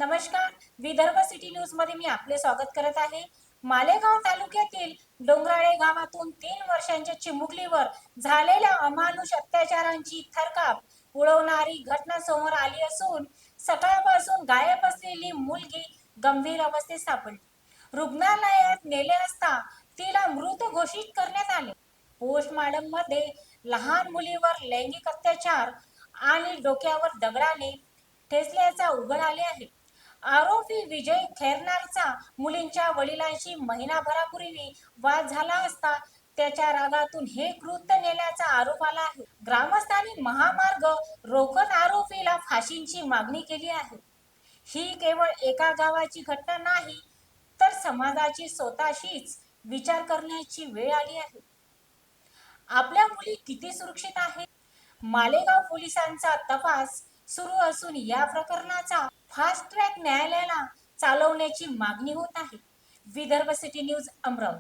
नमस्कार. Vidarbha city news मध्ये मी आपले स्वागत करत आहे. मालेगाव तालुक्यातील डोंगराळे गावातून 3 वर्षांच्या चिमुकलीवर झालेल्या अमानुष अत्याचारांची थरकाप उडवणारी घटना समोर आली असून सकाळपासून गायब असलेली मुलगी गंभीर अवस्थेत सापडली. रुग्णालयात नेले असता तिला मृत घोषित करण्यात आले. पोस्टमार्टम मध्ये लहान मुलीवर लैंगिक अत्याचार आणि डोक्यावर दगडाने ठेचल्याचा उघड आले आहे. आरोपी विजय खैरनारचा मुलींच्या वडिलांशी महिनाभरापूर्वी वाद झाला असता त्याच्या रागातून हे कृत्य नेल्याचा आरोप आला आहे. ग्रामस्थांनी महामार्ग रोखत आरोपीला फाशीची मागणी केली आहे. ही केवळ एका गावाची घटना नाही, तर समाजाची स्वतःशीच विचार करण्याची वेळ आली आहे. आपल्या मुली किती सुरक्षित आहेत? मालेगाव पोलिसांचा तपास सुरू असून या प्रकरणाचा फास्ट ट्रॅक न्यायालयाला चालवण्याची मागणी होत आहे. Vidarbha city news, Amravati.